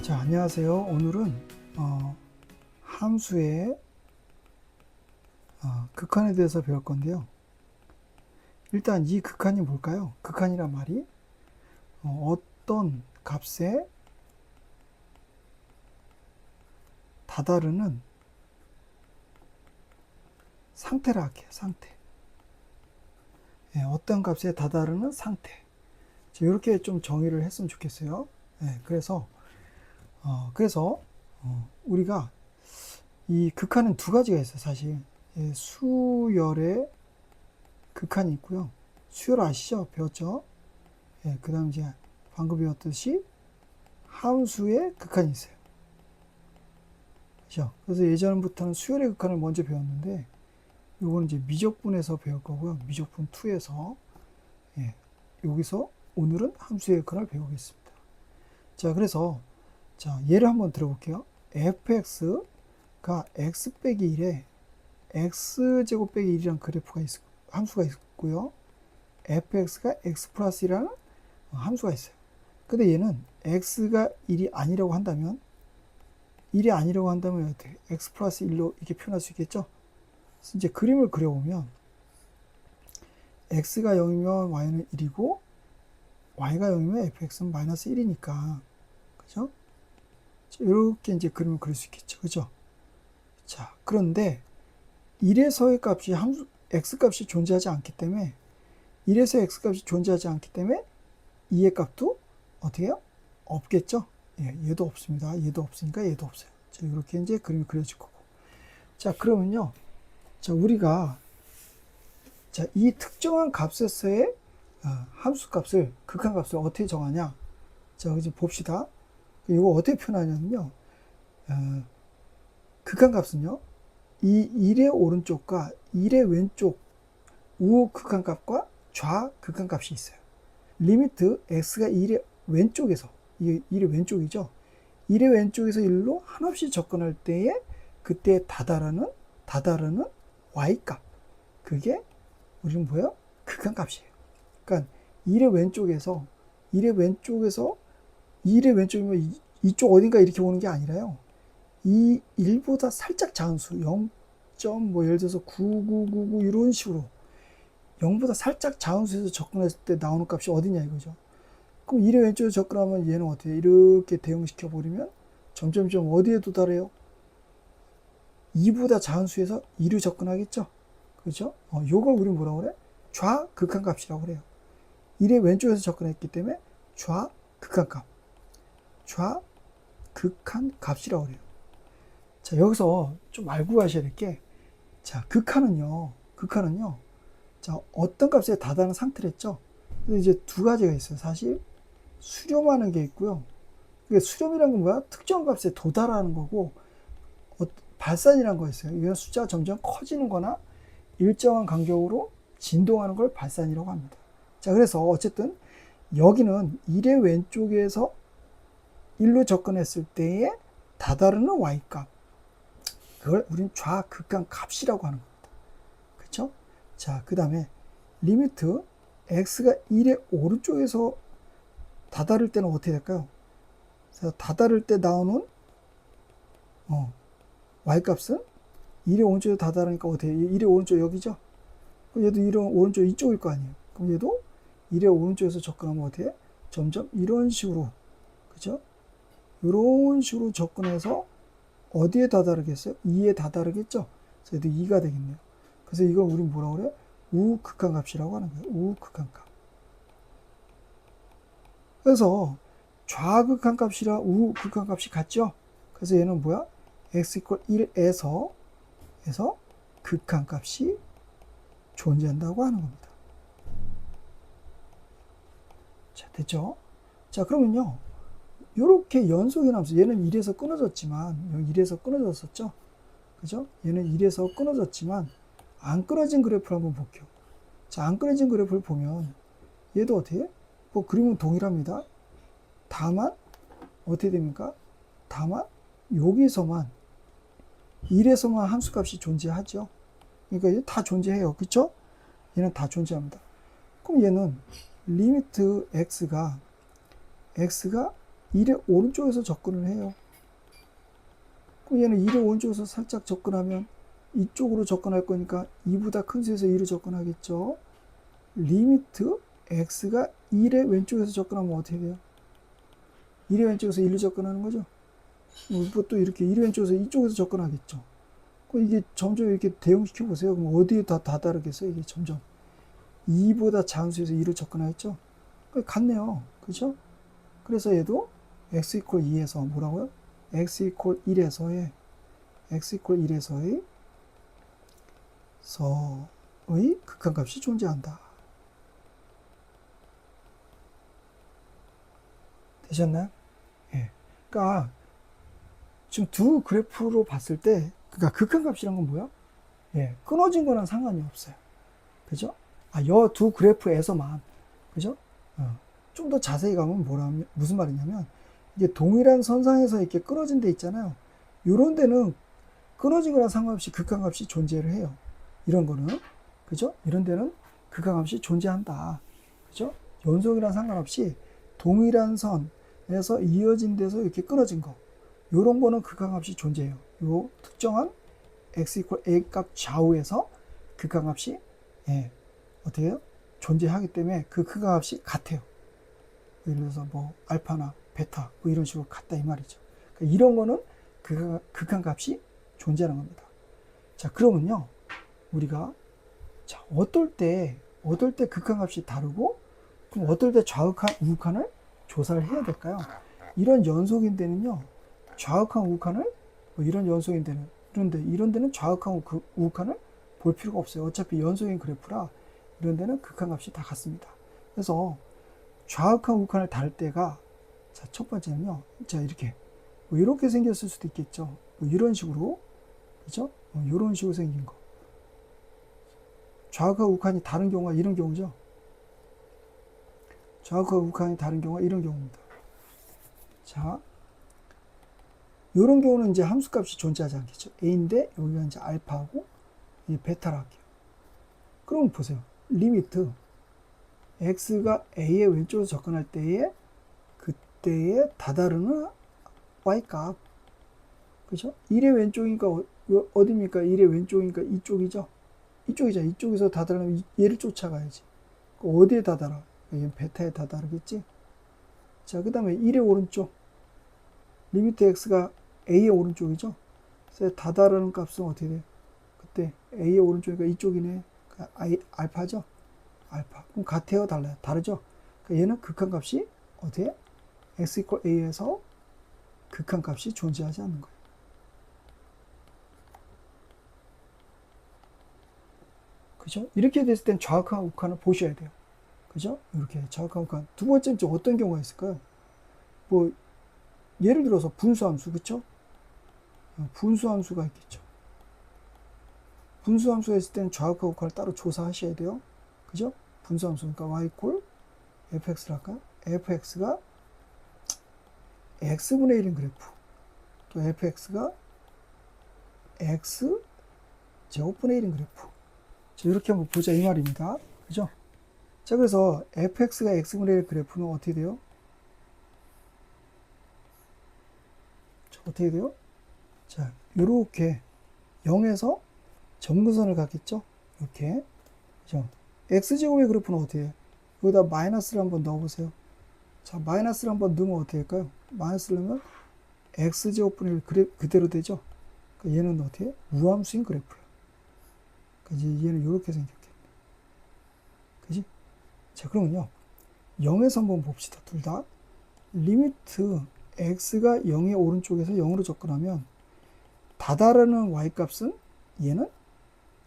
자, 안녕하세요. 오늘은 함수의 극한에 대해서 배울 건데요. 일단 이 극한이 뭘까요? 극한이란 말이 어떤 값에 다다르는 상태라 할게요. 상태. 어떤 값에 다다르는 상태. 이렇게 좀 정의를 했으면 좋겠어요. 그래서 우리가 이 극한은 두 가지가 있어요. 사실 수열의 극한이 있고요. 수열 아시죠? 배웠죠? 그 다음 이제 방금 배웠듯이 함수의 극한이 있어요. 그죠? 그래서 예전부터는 수열의 극한을 먼저 배웠는데, 요거는 이제 미적분에서 배울 거고요. 미적분 2에서, 여기서 오늘은 함수의 극한을 배우겠습니다. 자, 그래서, 자, 예를 한번 들어볼게요. fx가 x 빼기 1에 x제곱 빼기 1이라는 함수가 있고요. fx가 x 플러스 1이라는 함수가 있어요. 근데 얘는 x가 1이 아니라고 한다면, 1이 아니라고 한다면 어떻게 x 플러스 1로 이렇게 표현할 수 있겠죠? 그래서 이제 그림을 그려보면 x가 0이면 y는 1이고 y가 0이면 fx는 마이너스 1이니까, 그죠? 이렇게 이제 그림을 그릴 수 있겠죠. 그죠? 자, 그런데 1에서의 값이 x 값이 존재하지 않기 때문에 1에서 x 값이 존재하지 않기 때문에 2의 값도 어떻게 해요? 없겠죠? 얘도 없습니다. 얘도 없으니까 얘도 없어요. 자, 이렇게 이제 그림이 그려질 거고. 자, 그러면요. 자, 우리가 자, 이 특정한 값에서의 함수 값을, 극한 값을 어떻게 정하냐? 자, 이제 봅시다. 이거 어떻게 표현하냐면요. 극한 값은요. 이 1의 오른쪽과 1의 왼쪽 우 극한 값과 좌 극한 값이 있어요. 리미트 x가 1의 왼쪽에서, 이게 1의 왼쪽이죠. 1의 왼쪽에서 1로 한없이 접근할 때에 그때 다다르는 y값. 그게 우리는 뭐예요? 극한 값이에요. 그러니까 1의 왼쪽에서 1의 왼쪽이면 이쪽 어딘가 이렇게 오는 게 아니라요. 이 1보다 살짝 작은 수, 0. 뭐 예를 들어서 9999 이런 식으로 0보다 살짝 작은 수에서 접근했을 때 나오는 값이 어디냐 이거죠. 그럼 1의 왼쪽으로 접근하면 얘는 어떻게 해요? 이렇게 대응시켜 버리면 점점점 어디에 도달해요? 2보다 작은 수에서 2로 접근하겠죠. 그렇죠? 요걸 우리는 뭐라고 그래? 좌극한 값이라고 그래요. 1의 왼쪽에서 접근했기 때문에 좌극한 값. 좌극한 값이라고 그래요. 자, 여기서 좀 알고 가셔야 될 게, 자, 극한은요, 자, 어떤 값에 다다른 상태를 했죠? 그래서 이제 두 가지가 있어요. 사실, 수렴하는 게 있고요. 수렴이란 건 뭐야? 특정 값에 도달하는 거고, 발산이라는 거 있어요. 이건 숫자가 점점 커지는 거나 일정한 간격으로 진동하는 걸 발산이라고 합니다. 자, 그래서 어쨌든 여기는 1의 왼쪽에서 1로 접근했을 때에 다다르는 y값. 그걸 우리는 좌극한 값이라고 하는 겁니다. 그렇죠? 자, 그 다음에 리미트 x가 1의 오른쪽에서 다다를 때는 어떻게 될까요? 그래서 다다를 때 나오는 y값은 1의 오른쪽에 다다르니까 어떻게 해요? 1의 오른쪽 여기죠? 그럼 얘도 1의 오른쪽 이쪽일 거 아니에요? 그럼 얘도 1의 오른쪽에서 접근하면 어떻게 해요? 점점 이런 식으로, 그죠? 이런 식으로 접근해서 어디에 다다르겠어요? 2에 다다르겠죠? 그래서 얘도 2가 되겠네요. 그래서 이걸 우리는 뭐라고 그래요? 우극한 값이라고 하는 거예요. 우극한 값. 그래서 좌극한 값이랑 우극한 값이 같죠? 그래서 얘는 뭐야? x = 1에서 극한 값이 존재한다고 하는 겁니다. 자, 됐죠? 자, 그러면요. 요렇게 연속이 나면서 얘는 1에서 끊어졌지만, 1에서 끊어졌었죠? 그죠? 얘는 1에서 끊어졌지만, 안 끊어진 그래프를 한번 볼게요. 자, 안 끊어진 그래프를 보면, 얘도 어떻게 해? 뭐, 그림은 동일합니다. 다만, 어떻게 됩니까? 다만, 여기서만, 1에서만 함수값이 존재하죠. 그러니까 다 존재해요. 그쵸? 얘는 다 존재합니다. 그럼 얘는 리미트 x가 1의 오른쪽에서 접근을 해요. 그럼 얘는 1의 오른쪽에서 살짝 접근하면 이쪽으로 접근할 거니까 2보다 큰 수에서 2로 접근하겠죠. 리미트 x가 1의 왼쪽에서 접근하면 어떻게 돼요? 1의 왼쪽에서 1로 접근하는 거죠. 또 이렇게 1의 왼쪽에서 이쪽에서 접근하겠죠. 그럼 이게 점점 이렇게 대응시켜 보세요. 그럼 어디에 다 다르겠어요? 이게 점점 2보다 작은 수에서 2로 접근하겠죠. 같네요. 그죠? 그래서 얘도 x 이퀄 2에서 뭐라고요? x 이퀄 1에서의 서의 극한값이 존재한다. 되셨나요? 예. 그러니까 지금 두 그래프로 봤을 때, 그러니까 극한값이란 건 뭐야? 예, 끊어진 거랑 상관이 없어요. 그죠? 여 두 그래프에서만, 그죠? 좀 더 자세히 가면 무슨 말이냐면, 이게 동일한 선상에서 이렇게 끊어진 데 있잖아요. 요런 데는 끊어진 거랑 상관없이 극한값이 존재를 해요. 이런 거는, 그죠? 이런 데는 극한값이 존재한다. 그죠? 연속이랑 상관없이 동일한 선에서 이어진 데서 이렇게 끊어진 거. 요런 거는 극한값이 존재해요. 요 특정한 x 이퀄 a 값 좌우에서 극한값이 어떻게 해요? 존재하기 때문에 그 극한값이 같아요. 예를 들어서 뭐 알파나 베타 뭐 이런 식으로 같다 이 말이죠. 그러니까 이런 거는 극한값이 존재하는 겁니다. 자, 그러면요, 우리가 어떨 때 극한값이 다르고, 그럼 어떨 때 좌극한 우극한을 조사를 해야 될까요? 이런 연속인데는요, 좌극한 우극한을 이런 연속인데는 이런 데는 좌극한 우극한을 볼 필요가 없어요. 어차피 연속인 그래프라 이런 데는 극한값이 다 같습니다. 그래서 좌극한 우극한을 다룰 때가, 자, 첫 번째는요, 자, 이렇게 이렇게 생겼을 수도 있겠죠. 이런 식으로, 그죠? 이런 식으로 생긴 거. 좌극한 우극한이 다른 경우가 이런 경우죠. 좌극한 우극한이 다른 경우가 이런 경우입니다. 자, 이런 경우는 이제 함수값이 존재하지 않겠죠. a인데 여기가 이제 알파하고 이 베타라 할게요. 그럼 보세요. 리미트 x가 a의 왼쪽으로 접근할 때에 그때의 다다르는 y값, 그죠? 1의 왼쪽이니까 어디입니까? 1의 왼쪽이니까 이쪽이죠. 이쪽에서 다다르면 얘를 쫓아가야지. 어디에 다다라? 얘는 베타에 다다르겠지. 자, 그 다음에 1의 오른쪽 리미트 x가 a의 오른쪽이죠. 그래서 다다르는 값은 어떻게 돼요? 그때 a의 오른쪽이니까 이쪽이네. 알파죠. 알파. 그럼 같아요, 달라요? 다르죠. 그러니까 얘는 극한값이 어디에? x 이퀄 a에서 극한값이 존재하지 않는 거예요. 그죠? 이렇게 됐을 땐 좌극한 우극한을 보셔야 돼요. 그죠? 이렇게 좌극한 우극한. 두 번째는 어떤 경우가 있을까요? 뭐 예를 들어서 분수함수, 그쵸? 분수함수가 있겠죠. 분수함수가 있을 때는 좌극한 우극한을 따로 조사하셔야 돼요. 그죠? 분수함수니까 y 꼴 fx를 할까요? fx가 x분의 1인 그래프, 또 fx가 x 제곱분의 1인 그래프. 자, 이렇게 한번 보자 이 말입니다. 그죠? 자, 그래서 fx가 x분의 1 그래프는 어떻게 돼요? 자, 어떻게 돼요? 자, 요렇게 0에서 점근선을 갖겠죠? 이렇게. 그죠? x제곱의 그래프는 어떻게 해요? 여기다 마이너스를 한번 넣어보세요. 자, 마이너스를 한번 넣으면 어떻게 할까요? 마이너스를 넣으면 x제곱분의 1 그대로 되죠? 그러니까 얘는 어떻게 해요? 우함수인 그래프예요. 그러니까 이제 얘는 이렇게 생겼겠네. 그지? 자, 그러면요, 0에서 한번 봅시다. 둘 다. 리미트 x가 0의 오른쪽에서 0으로 접근하면 다다르는 y값은 얘는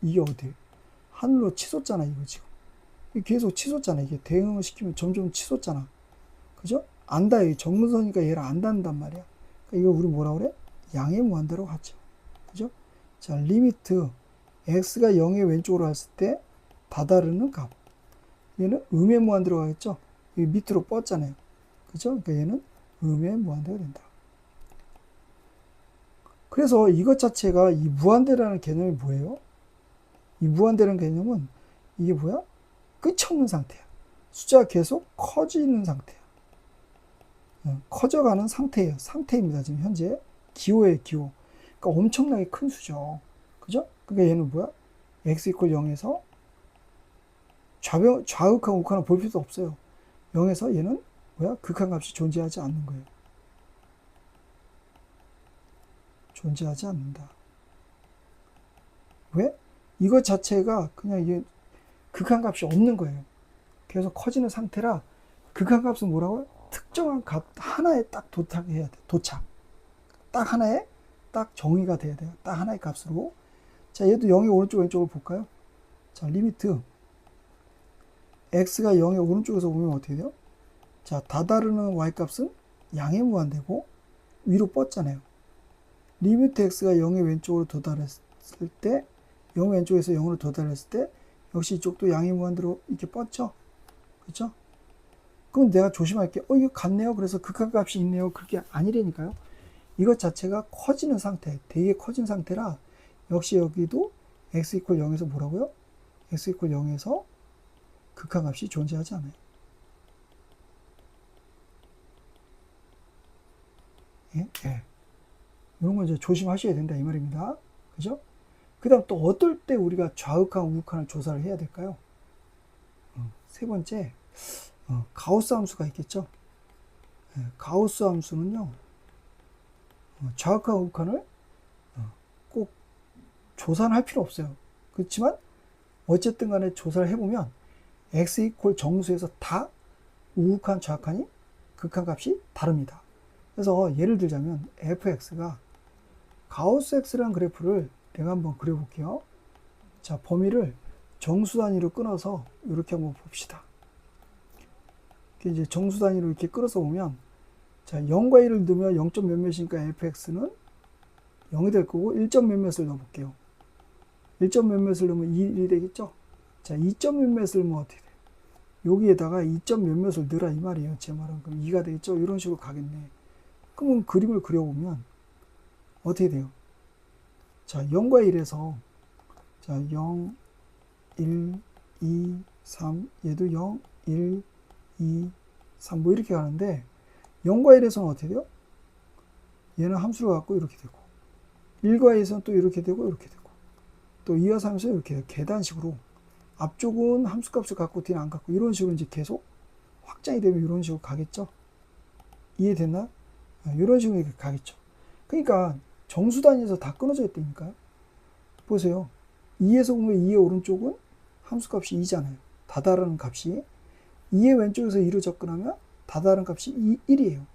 이게 어디에요? 하늘로 치솟잖아, 이거 지금. 계속 치솟잖아. 이게 대응을 시키면 점점 치솟잖아. 그죠? 안다. 정문선이니까 얘를 안다는단 말이야. 그러니까 이거 우리 뭐라 그래? 양의 무한대로 하죠. 그죠? 자, 리미트 x가 0의 왼쪽으로 갔을 때 다다르는 값. 얘는 음의 무한대로 가겠죠? 여기 밑으로 뻗잖아요. 그죠? 그러니까 얘는 음의 무한대가 된다. 그래서 이것 자체가 이 무한대라는 개념이 뭐예요? 이 무한대라는 개념은 이게 뭐야? 끝이 없는 상태야. 숫자가 계속 커지는 상태야. 커져가는 상태예요. 상태입니다. 지금 현재 기호예요, 기호. 그러니까 엄청나게 큰 수죠. 그죠? 그러니까 얘는 뭐야? x 이퀄 0에서 좌극한 우극한을 볼 필요도 없어요. 0에서 얘는 뭐야? 극한값이 존재하지 않는 거예요. 존재하지 않는다. 왜? 이것 자체가 그냥 이게 극한값이 없는 거예요. 계속 커지는 상태라 극한값은 뭐라고요? 특정한 값 하나에 딱 도착해야 돼. 도착. 딱 하나에 딱 정의가 돼야 돼요. 딱 하나의 값으로. 자, 얘도 0의 오른쪽 왼쪽을 볼까요? 자, 리미트 x가 0의 오른쪽에서 보면 어떻게 돼요? 자, 다다르는 y값은 양에 무한대고 위로 뻗잖아요. 리미트 x가 0의 왼쪽으로 도달했을 때 0 왼쪽에서 0으로 도달했을 때 역시 이쪽도 양의 무한대로 이렇게 뻗죠? 그렇죠? 그럼 내가 조심할게. 이거 같네요. 그래서 극한값이 있네요. 그게 아니라니까요. 이것 자체가 커지는 상태, 되게 커진 상태라 역시 여기도 x 이퀄 0에서 뭐라고요? x 이퀄 0에서 극한값이 존재하지 않아요. 예? 예. 이런 거 이제 조심하셔야 된다 이 말입니다. 그죠? 그 다음 또 어떨 때 우리가 좌극한 우극한을 조사를 해야 될까요? 세 번째, 가우스 함수가 있겠죠. 예, 가우스 함수는요, 좌극한 우극한을 꼭 조사는 할 필요 없어요. 그렇지만 어쨌든 간에 조사를 해보면 x 이퀄 정수에서 다 우극한 좌극한이 극한값이 다릅니다. 그래서 예를 들자면 fx가 가우스 x라는 그래프를 내가 한번 그려볼게요. 자, 범위를 정수 단위로 끊어서 이렇게 한번 봅시다. 이제 정수 단위로 이렇게 끌어서 보면, 자, 0과 1을 넣으면 0점 몇몇이니까 fx는 0이 될 거고, 1점 몇몇을 넣어볼게요. 1점 몇몇을 넣으면 1이 되겠죠? 자, 2점 몇몇을 넣으면 어떻게 돼요? 여기에다가 2점 몇몇을 넣으라 이 말이에요. 제 말은. 그럼 2가 되겠죠? 이런 식으로 가겠네. 그러면 그림을 그려보면 어떻게 돼요? 자, 0과 1에서 자, 0, 1, 2, 3 얘도 0, 1, 2, 3 뭐 이렇게 가는데 0과 1에서는 어떻게 돼요? 얘는 함수를 갖고 이렇게 되고 1과 2에서는 또 이렇게 되고 이렇게 되고 또 2와 3에서 이렇게 돼요. 계단식으로 앞쪽은 함수값을 갖고 뒤는 안 갖고 이런 식으로 이제 계속 확장이 되면 이런 식으로 가겠죠? 이해됐나? 이런 식으로 이렇게 가겠죠. 그러니까 정수 단위에서 다 끊어져 있다니까요. 보세요. 2에서 보면 2의 오른쪽은 함수값이 2잖아요. 다다르는 값이 2의 왼쪽에서 2로 접근하면 다다른 값이 1이에요.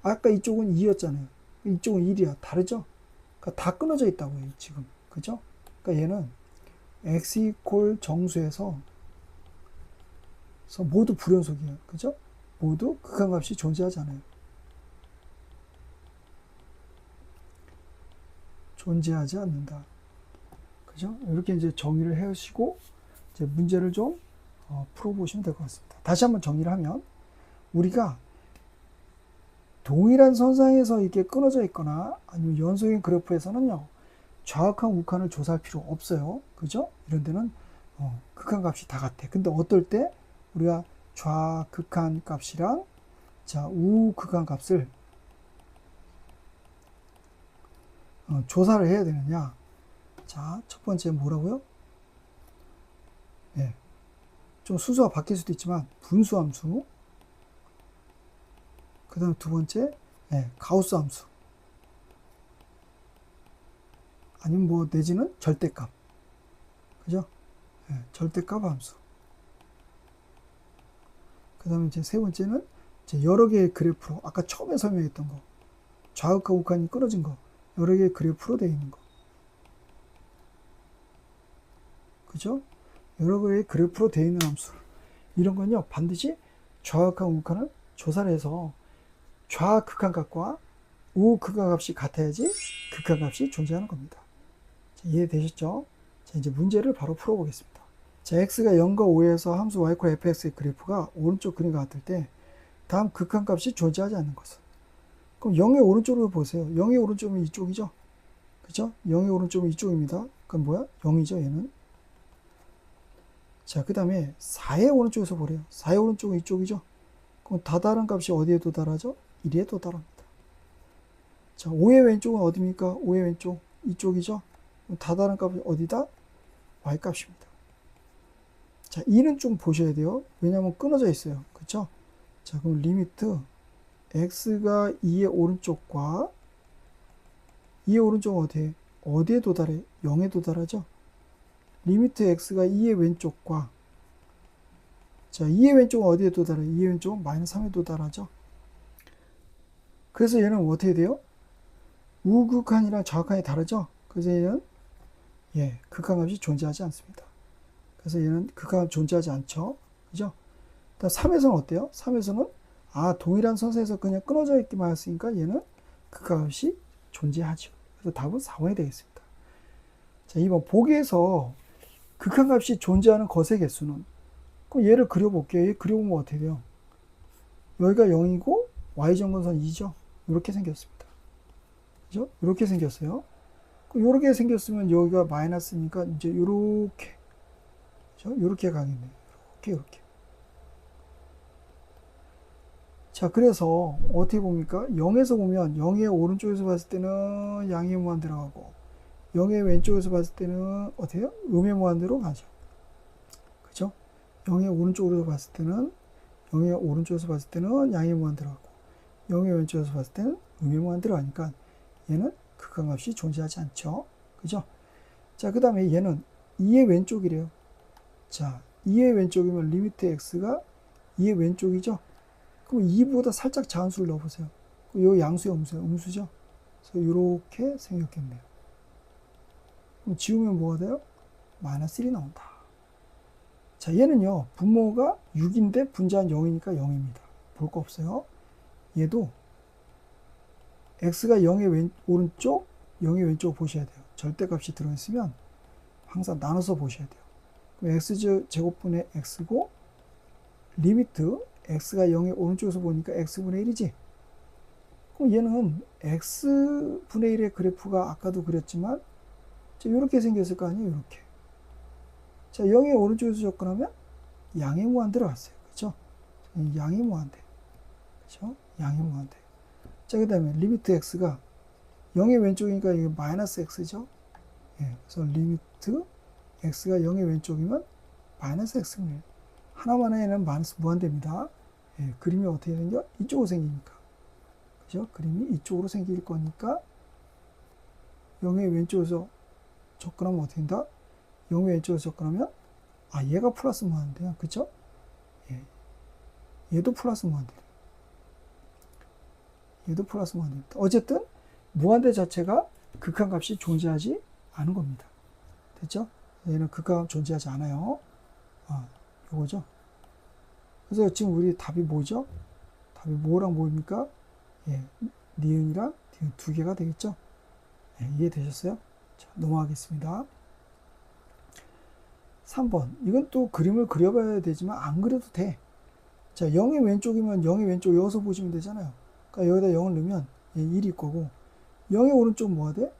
아까 이쪽은 2였잖아요. 이쪽은 1이야. 다르죠? 그러니까 다 끊어져 있다고요. 지금. 그죠? 그러니까 얘는 x 이퀄 정수에서 모두 불연속이에요. 그죠? 모두 극한값이 존재하지 않아요. 존재하지 않는다. 그죠? 이렇게 이제 정의를 해오시고 이제 문제를 좀 풀어보시면 될 것 같습니다. 다시 한번 정리를 하면 우리가 동일한 선상에서 이렇게 끊어져 있거나 아니면 연속인 그래프에서는요 좌극한 우극한을 조사할 필요 없어요. 그죠? 이런 데는 극한값이 다 같아. 근데 어떨 때 우리가 좌극한 값이랑 자 우극한 값을 조사를 해야 되느냐? 자, 첫 번째 뭐라고요? 네. 좀 순서가 바뀔 수도 있지만 분수 함수. 그 다음 두 번째 가우스 함수. 아니면 뭐 내지는 절대값. 그죠? 네, 절대값 함수. 그 다음에 이제 세 번째는 이제 여러 개의 그래프로 아까 처음에 설명했던 거 좌극과 우극한이 끊어진 거 여러 개의 그래프로 되어 있는 거. 그죠? 여러 개의 그래프로 되어 있는 함수. 이런 건요, 반드시 좌극한 우극한을 조사를 해서 좌극한값과 우극한값이 같아야지 극한값이 존재하는 겁니다. 자, 이해되셨죠? 자, 이제 문제를 바로 풀어보겠습니다. 자, x가 0과 5에서 함수 y 콜 fx의 그래프가 오른쪽 그림과 같을 때 다음 극한값이 존재하지 않는 것은. 그럼 0의 오른쪽으로 보세요. 0의 오른쪽은 이쪽이죠? 그죠? 0의 오른쪽은 이쪽입니다. 그럼 뭐야? 0이죠, 얘는. 자, 그 다음에 4의 오른쪽에서 보래요. 4의 오른쪽은 이쪽이죠? 그럼 다다른 값이 어디에 도달하죠? 1에 도달합니다. 자, 5의 왼쪽은 어디입니까? 5의 왼쪽 이쪽이죠? 그럼 다다른 값은 어디다? y값입니다. 자, 2는 좀 보셔야 돼요. 왜냐하면 끊어져 있어요. 그쵸? 자, 그럼 리미트 x가 2의 오른쪽과 2의 오른쪽은 어디에 도달해? 0에 도달하죠? 리미트 x가 2의 왼쪽과 자, 2의 왼쪽은 어디에 도달해? 2의 왼쪽은 마이너스 3에 도달하죠? 그래서 얘는 어떻게 돼요? 우극한이랑 좌극한이 다르죠? 그래서 얘는 극한값이 존재하지 않습니다. 그래서 얘는 극한값 존재하지 않죠? 그죠? 3에서는 어때요? 3에서는 동일한 선상에서 그냥 끊어져 있기만 했으니까 얘는 극한값이 존재하죠. 그래서 답은 4번이 되겠습니다. 자, 2번 보기에서 극한값이 존재하는 것의 개수는 그럼 얘를 그려볼게요. 얘 그려보면 어떻게 돼요? 여기가 0이고 y점근선 2죠. 이렇게 생겼습니다. 그죠? 이렇게 생겼어요. 이렇게 생겼으면 여기가 마이너스니까 이제 이렇게 그죠? 이렇게 가겠네요. 이렇게. 자, 그래서 어떻게 봅니까? 0에서 보면 0의 오른쪽에서 봤을 때는 양의 무한대로 가고 0의 왼쪽에서 봤을 때는 어떻게 해요? 음의 무한대로 가죠. 그죠? 0의 오른쪽으로 봤을 때는 0의 오른쪽에서 봤을 때는 양의 무한대로 가고 0의 왼쪽에서 봤을 때는 음의 무한대로 가니까 얘는 극한값이 존재하지 않죠. 그죠? 자, 그 다음에 얘는 2의 왼쪽이래요. 자, 2의 왼쪽이면 리미트 x가 2의 왼쪽이죠? 그럼 2보다 살짝 작은 수를 넣어보세요. 이 양수의 음수죠? 그래서 이렇게 생겼겠네요. 그럼 지우면 뭐가 돼요? 마이너스 1이 나온다. 자, 얘는요, 분모가 6인데 분자는 0이니까 0입니다. 볼 거 없어요. 얘도 x가 0의 오른쪽, 0의 왼쪽 보셔야 돼요. 절대값이 들어있으면 항상 나눠서 보셔야 돼요. 그럼 x제곱분의 x고 리미트 x가 0의 오른쪽에서 보니까 x분의 1이지. 그럼 얘는 x분의 1의 그래프가 아까도 그렸지만 이렇게 생겼을 거 아니에요. 이렇게. 자, 0의 오른쪽에서 접근하면 양의 무한대로 갔어요. 그렇죠? 양의 무한대. 그렇죠? 양의 무한대. 자, 그 다음에 리미트 x가 0의 왼쪽이니까 이게 마이너스 x죠. 그래서 리미트 x가 0의 왼쪽이면 마이너스 x입니다. 하나만에는 마이너스 무한대입니다. 그림이 어떻게 생겨? 이쪽으로 생기니까. 그죠? 그림이 이쪽으로 생길 거니까 0의 왼쪽에서 접근하면 어떻게 된다? 0의 왼쪽에서 접근하면 얘가 플러스 무한대요. 그쵸? 얘도 플러스 무한대. 얘도 플러스 무한대입니다. 어쨌든 무한대 자체가 극한값이 존재하지 않은 겁니다. 됐죠? 얘는 극한값 존재하지 않아요. 요거죠. 그래서 지금 우리 답이 뭐죠? 답이 뭐랑 뭐입니까? 니은이랑 디귿 두 개가 되겠죠? 이해되셨어요? 자, 넘어가겠습니다. 3번. 이건 또 그림을 그려봐야 되지만 안 그려도 돼. 자, 0의 왼쪽이면 0의 왼쪽 여기서 보시면 되잖아요. 그러니까 여기다 0을 넣으면 1일 거고 0의 오른쪽 뭐가 돼?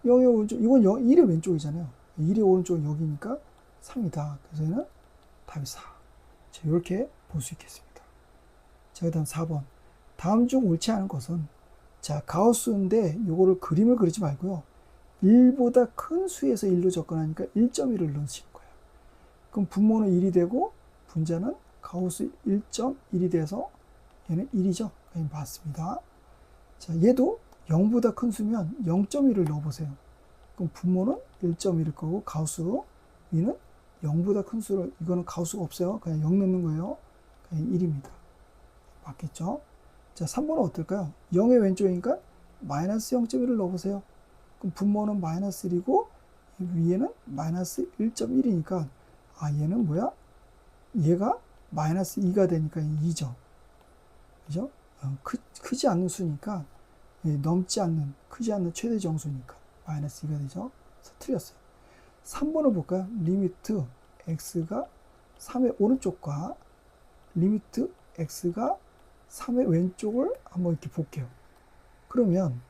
0의 오른쪽 이건 1의 왼쪽이잖아요. 1의 오른쪽은 여기니까 3이다. 그래서 얘는 답이 4. 자, 이렇게 볼 수 있겠습니다. 자, 그 다음 4번. 다음 중 옳지 않은 것은 자, 가우스인데 요거를 그림을 그리지 말고요. 1보다 큰 수에서 1로 접근하니까 1.1을 넣으시는 거예요. 그럼 분모는 1이 되고 분자는 가우스 1.1이 돼서 얘는 1이죠. 맞습니다. 자, 얘도 0보다 큰 수면 0.1을 넣어보세요. 그럼 분모는 1.1일 거고 가우스 위는 0보다 큰 수를 이거는 가우스가 없어요. 그냥 0 넣는 거예요. 그냥 1입니다. 맞겠죠? 자, 3번은 어떨까요? 0의 왼쪽이니까 마이너스 0.1을 넣어보세요. 그럼 분모는 마이너스 1이고 위에는 마이너스 1.1이니까 얘는 뭐야? 얘가 마이너스 2가 되니까 2죠. 그죠? 크지 않는 수니까 넘지 않는 크지 않는 최대 정수니까 마이너스 2가 되죠. 그래서 틀렸어요. 3번을 볼까요? 리미트 x가 3의 오른쪽과 리미트 x가 3의 왼쪽을 한번 이렇게 볼게요. 그러면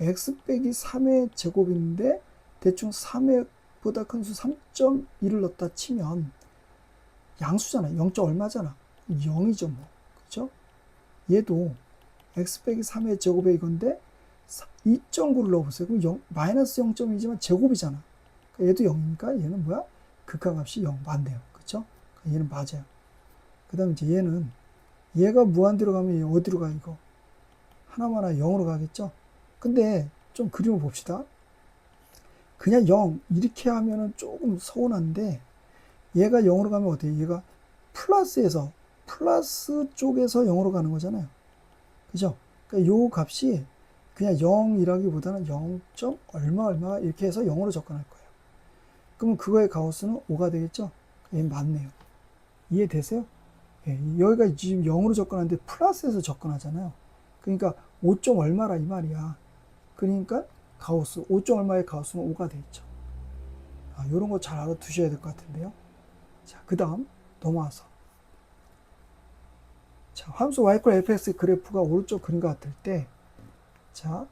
x 빼기 3의 제곱인데 대충 3의보다 큰 수 3.1을 넣었다 치면 양수잖아. 0. 얼마잖아. 0이죠 뭐. 그죠? 얘도 x 빼기 3의 제곱에 이건데 2.9를 넣어보세요. 그럼 0, 마이너스 0.2지만 제곱이잖아. 그러니까 얘도 0이니까 얘는 뭐야? 극한값이 0 맞네요. 그쵸? 그러니까 얘는 맞아요. 그 다음에 이제 얘는 얘가 무한대로 가면 얘 어디로 가 이거? 하나마나 0으로 가겠죠? 근데 좀 그림을 봅시다. 그냥 0 이렇게 하면은 조금 서운한데 얘가 0으로 가면 어때요? 얘가 플러스에서 플러스 쪽에서 0으로 가는 거잖아요. 그죠? 그러니까 요 값이 그냥 0이라기보다는 0. 얼마 이렇게 해서 0으로 접근할 거예요. 그러면 그거의 가우스는 5가 되겠죠? 얘 맞네요. 이해되세요? 예, 여기가 지금 0으로 접근하는데 플러스에서 접근하잖아요. 그러니까 5. 얼마라 이 말이야. 그러니까 가우스 5. 얼마의 가우스는 5가 되겠죠. 이런 거 잘 알아두셔야 될 것 같은데요. 자, 그 다음 넘어와서 자, 함수 y = fx 그래프가 오른쪽 그림과 같을 때 자,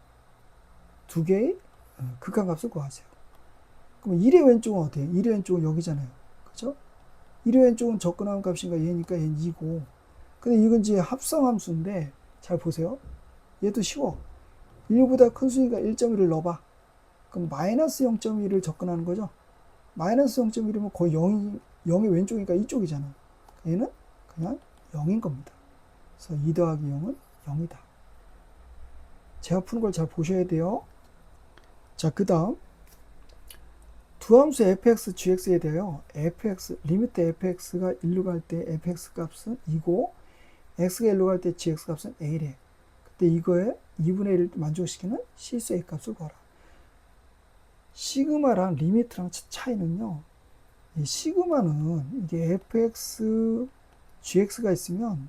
두 개의 극한값을 구하세요. 그럼 1의 왼쪽은 어때요? 1의 왼쪽은 여기잖아요. 그죠? 1의 왼쪽은 접근하는 값인가 얘니까 얘는 2고. 근데 이건 이제 합성함수인데 잘 보세요. 얘도 쉬워. 1보다 큰 수니까 1.1을 넣어봐. 그럼 마이너스 0.1을 접근하는 거죠. 마이너스 0.1이면 거의 0의 왼쪽이니까 이쪽이잖아. 얘는 그냥 0인 겁니다. 그래서 2 더하기 0은 0이다. 제가 푸는 걸 잘 보셔야 돼요. 자, 그 다음 두 함수 fx, gx에 대하여 fx, 리미트 fx가 1로 갈 때 fx 값은 2고 x가 1로 갈 때 gx 값은 a래. 그때 이거에 2분의 1을 만족시키는 실수 a 값을 구하라. 시그마랑 리미트랑 차이는요. 이 시그마는 이게 fx, gx가 있으면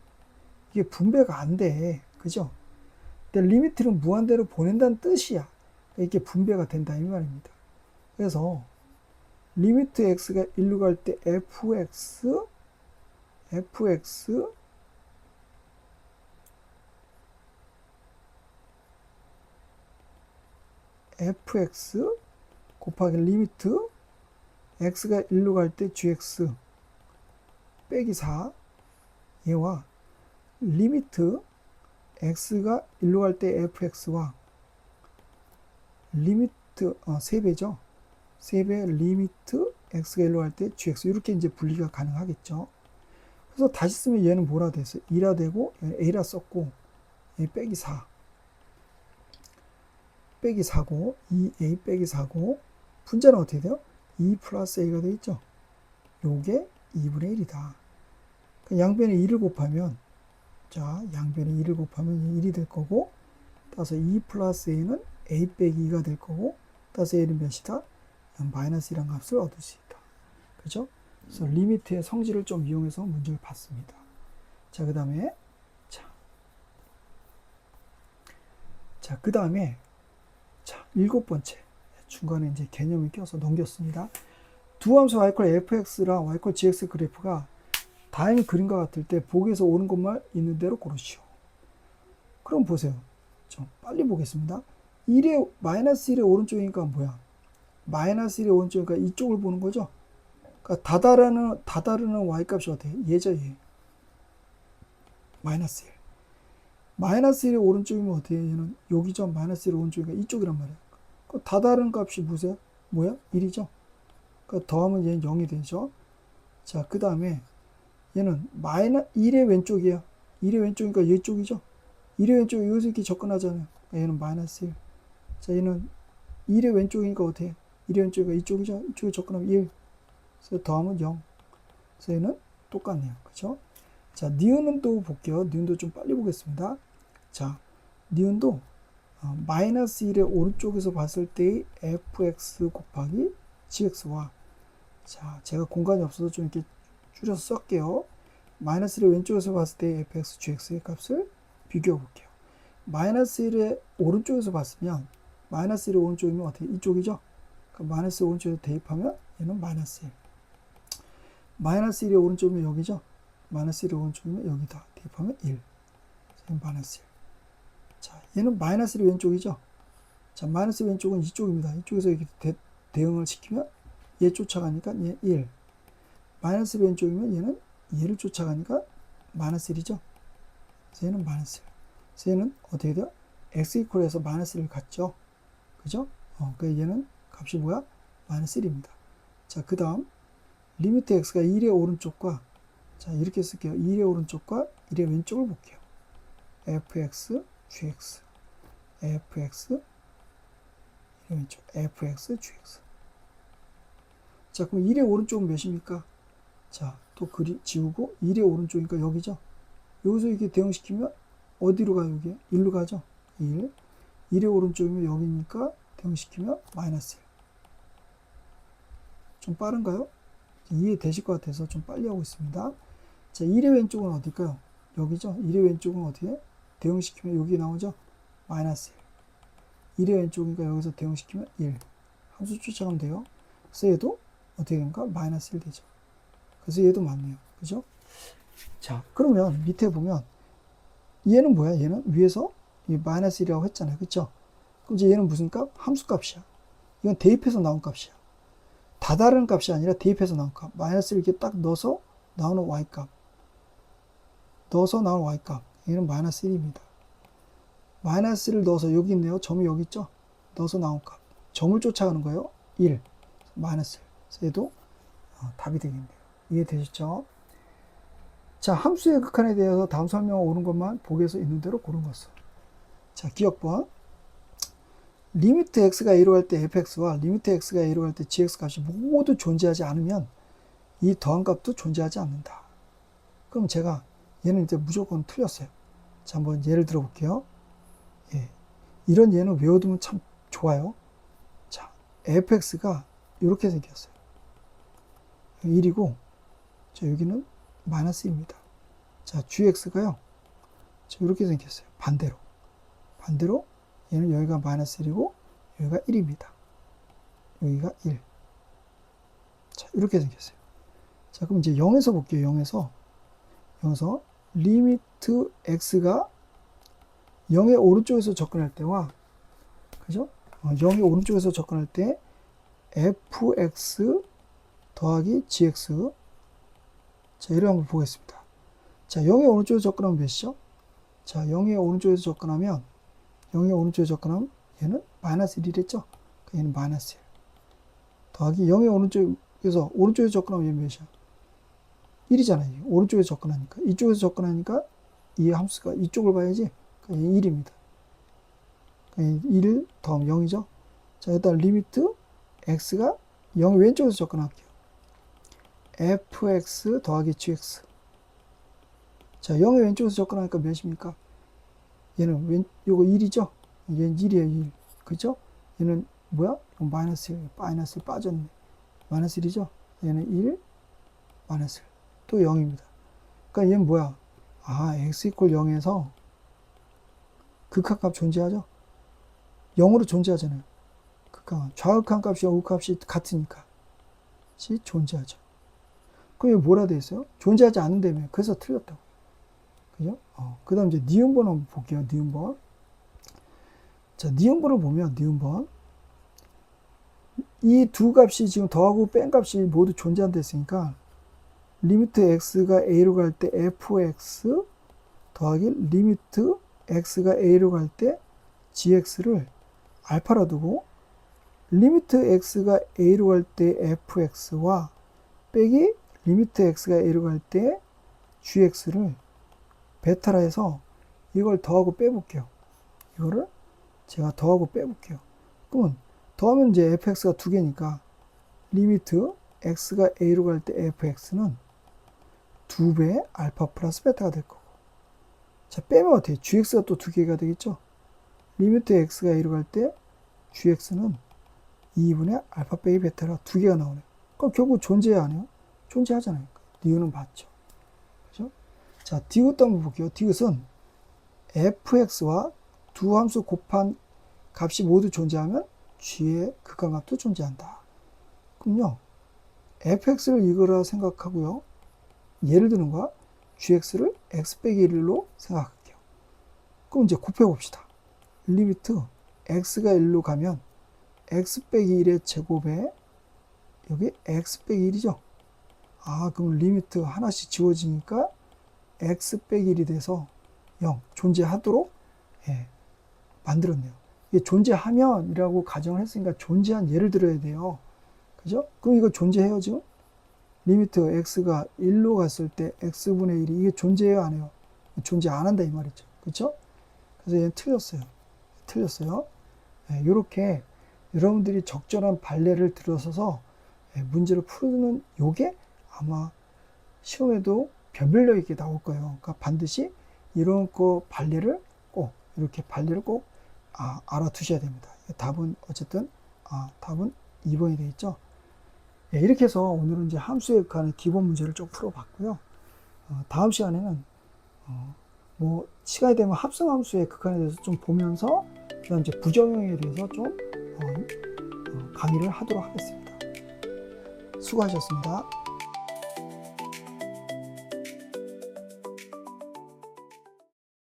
이게 분배가 안 돼. 그죠? 근데 리미트는 무한대로 보낸다는 뜻이야. 이게 분배가 된다 이 말입니다. 그래서 리미트 x가 1로 갈 때 fx 곱하기 리미트 x가 1로 갈 때 gx 빼기 4 얘와 리미트 x가 1로 갈 때 fx와 리미트 3배죠. 3배 리미트 x가 1로 갈 때 gx 이렇게 이제 분리가 가능하겠죠. 그래서 다시 쓰면 얘는 뭐라 됐어요? 2라 되고 얘는 a라 썼고 얘 빼기 4 빼기 4고 2a 빼기 4고 분자는 어떻게 돼요? 2 플러스 a가 되겠죠. 요게 2분의 1이다. 양변에 2를 곱하면 자 양변에 2를 곱하면 1이 될 거고 따라서 2 플러스 a는 a 빼기 2가 될 거고 따라서 a는 몇이다? 마이너스 1한 값을 얻을 수 있다. 그죠? 그래서 리미트의 성질을 좀 이용해서 문제를 봤습니다. 자, 그 다음에 자, 그 다음에 자, 7번째 중간에 이제 개념을 껴서 넘겼습니다. 두 함수 y = fx랑 y = gx 그래프가 다행 그림과 같을 때 보기에서 옳은 것만 있는 대로 고르시오. 그럼 보세요. 좀 빨리 보겠습니다. 1의 마이너스 1의 오른쪽이니까 뭐야? 마이너스 1의 오른쪽이니까 이쪽을 보는 거죠. 그러니까 다다르는 y 값이 어때요? 얘죠, 얘. 마이너스 1. 마이너스 1의 오른쪽이면 어때요? 얘는 여기죠. 마이너스 1의 오른쪽이니까 이쪽이란 말이야. 다다른 값이 보세요. 뭐야? 1이죠. 그러니까 더하면 얘는 0이 되죠. 자, 그 다음에 얘는 1의 왼쪽이야. 1의 왼쪽이니까 얘 쪽이죠. 1의 왼쪽에 여기서 이렇게 접근하잖아요. 얘는 마이너스 1. 자, 얘는 1의 왼쪽이니까 어때요? 1의 왼쪽이니까 이쪽이죠. 이쪽에 접근하면 1. 그래서 더하면 0. 그래서 얘는 똑같네요. 그죠? 자, 니은은 또 볼게요. 니은도 좀 빨리 보겠습니다. 자, 니은도 마이너스 1의 오른쪽에서 봤을 때의 fx 곱하기 gx와 자, 제가 공간이 없어서 좀 이렇게 줄여서 쓸게요. 마이너스 1의 왼쪽에서 봤을 때 fx, gx의 값을 비교해 볼게요. 마이너스 1의 오른쪽에서 봤으면 마이너스 1의 오른쪽이면 어떻게? 이쪽이죠? 그러니까 마이너스 1의 오른쪽에 대입하면 얘는 마이너스 1. 마이너스 1의 오른쪽이면 여기죠? 마이너스 1의 오른쪽이면 여기다. 대입하면 1. 마이너스 1. 자, 얘는 마이너스 1의 왼쪽이죠? 자, 마이너스 왼쪽은 이쪽입니다. 이쪽에서 이렇게 대응을 시키면 얘 쫓아가니까 얘 1. 마이너스 왼쪽이면 얘는 얘를 쫓아가니까 마이너스 1이죠? 그래서 얘는 마이너스 1. 그래서 얘는 어떻게 돼요? x 이퀄해서 마이너스 1을 갖죠. 그죠? 그래서 얘는 값이 뭐야? 마이너스 1입니다. 자, 그 다음 리미트 x가 1의 오른쪽과, 자, 이렇게 쓸게요. 1의 오른쪽과 1의 왼쪽을 볼게요. fx, gx, fx, 1의 왼쪽, fx, gx. 자, 그럼 1의 오른쪽은 몇입니까? 자, 또 지우고 1의 오른쪽이니까 여기죠. 여기서 이렇게 대응시키면 어디로 가요? 여기 1로 가죠. 1. 1의 오른쪽이면 여기니까 대응시키면 마이너스 1. 좀 빠른가요? 이해되실 것 같아서 좀 빨리 하고 있습니다. 자, 1의 왼쪽은 어딜까요? 여기죠. 1의 왼쪽은 어디에? 대응시키면 여기 나오죠. 마이너스 1. 1의 왼쪽이니까 여기서 대응시키면 1. 함수 쫓아가면 돼요. 그래서 얘도 어떻게 된가? 마이너스 1 되죠. 그래서 얘도 맞네요. 그죠? 자, 그러면 밑에 보면 얘는 뭐야? 얘는 위에서 이 마이너스 1이라고 했잖아요. 그쵸? 그럼 이제 얘는 무슨 값? 함수 값이야. 이건 대입해서 나온 값이야. 다다른 값이 아니라 대입해서 나온 값. 마이너스를 이렇게 딱 넣어서 나오는 y값. 넣어서 나오는 y값. 얘는 마이너스 1입니다. 마이너스를 넣어서 여기 있네요. 점이 여기 있죠? 넣어서 나온 값. 점을 쫓아가는 거예요. 1. 마이너스 1. 그래서 얘도 답이 되겠네요. 이해되셨죠? 자, 함수의 극한에 대해서 다음 설명 오는 것만 보기에서 있는 대로 고른 것을. 자, 기억번. 리미트 x가 a로 갈 때 fx와 리미트 x가 a로 갈 때 gx 값이 모두 존재하지 않으면 이 더한 값도 존재하지 않는다. 그럼 제가 얘는 이제 무조건 틀렸어요. 자, 한번 예를 들어 볼게요. 예. 이런 예는 외워두면 참 좋아요. 자, fx가 이렇게 생겼어요. 1이고, 자, 여기는 마이너스 1입니다. 자, gx가요. 자, 이렇게 생겼어요. 반대로. 얘는 여기가 마이너스 1이고, 여기가 1입니다. 여기가 1. 자, 이렇게 생겼어요. 자, 그럼 이제 0에서 볼게요. 0에서 리미트 x가 0의 오른쪽에서 접근할 때와, 그죠? 0의 오른쪽에서 접근할 때 fx 더하기 gx. 자, 이를 한번 보겠습니다. 자, 0의 오른쪽에서 접근하면 몇이죠? 자, 0의 오른쪽에서 접근하면 얘는 마이너스 1이랬죠? 얘는 마이너스 1. 더하기 0의 오른쪽에서 접근하면 얘는 몇이야? 1이잖아요. 오른쪽에서 접근하니까. 이쪽에서 접근하니까 이 함수가 이쪽을 봐야지. 그러니까 1입니다. 1 더하면 0이죠? 자, 일단 리미트 x가 0 왼쪽에서 접근할게요. fx 더하기 gx. 자, 0의 왼쪽에서 접근하니까 몇입니까? 얘는 요거 1이죠? 얘는 1이에요, 1. 그죠? 얘는 뭐야? 마이너스 1. 마이너스 1 빠졌네. 마이너스 1이죠? 얘는 1, 마이너스 1. 또 0입니다. 그러니까 얘는 뭐야? 아, x 이퀄 0에서 극한값 존재하죠? 0으로 존재하잖아요. 극한. 좌극한 값이 우극값이 같으니까. 존재하죠. 그럼 이게 뭐라 돼 있어요? 존재하지 않는다며. 그래서 틀렸다고. 그죠? 그 다음 이제 니은번 한번 볼게요. 니은번. 자, 니은번을 보면, 니은번. 이 두 값이 지금 더하고 뺀 값이 모두 존재한다 했으니까, 리미트 x가 a로 갈 때 fx 더하기 리미트 x가 a로 갈 때 gx를 알파로 두고, 리미트 x가 a로 갈 때 fx와 빼기 리미트 x가 a로 갈 때 gx를 베타라 해서 이걸 더하고 빼볼게요. 이거를 제가 더하고 빼볼게요. 그러면 더하면 이제 fx가 두 개니까 리미트 x가 a로 갈 때 fx는 2배 알파 플러스 베타가 될 거고. 자, 빼면 어떻게? gx가 또 두 개가 되겠죠? 리미트 x가 a로 갈 때 gx는 2분의 알파 빼기 베타가 두 개가 나오네. 그럼 결국 존재해야 하네요? 존재하잖아요. 니은은 맞죠. 그죠? 자, 디귿도 한번 볼게요. 디귿은 fx와 두 함수 곱한 값이 모두 존재하면 g의 극한값도 존재한다. 그럼요, fx를 이거라 생각하고요. 예를 드는 거야. gx를 x 빼기 1로 생각할게요. 그럼 이제 곱해봅시다. 리미트 x가 1로 가면 x 빼기 1의 제곱에 여기 x 빼기 1이죠. 아, 그럼 리미트 하나씩 지워지니까 x 빼기 1이 돼서 0 존재하도록 예, 만들었네요. 이게 존재하면이라고 가정을 했으니까 존재한 예를 들어야 돼요. 그죠? 그럼 이거 존재해요, 지금? 리미트 x가 1로 갔을 때 x분의 1이 이게 존재해요, 안 해요? 존재 안 한다 이 말이죠. 그렇죠? 그래서 얘는 틀렸어요. 예, 이렇게 여러분들이 적절한 발레를 들어서서 예, 문제를 푸는 요게 아마 시험에도 변별력 있게 나올 거예요. 그러니까 반드시 이런 거 발레를 꼭 이렇게 발레를 꼭 알아두셔야 됩니다. 답은 어쨌든 답은 2번이 되겠죠. 예, 이렇게 해서 오늘은 이제 함수에 관한 기본 문제를 좀 풀어봤고요. 다음 시간에는 뭐 시간이 되면 합성함수의 극한에 대해서 좀 보면서 그다음 이제 부정형에 대해서 좀 강의를 하도록 하겠습니다. 수고하셨습니다.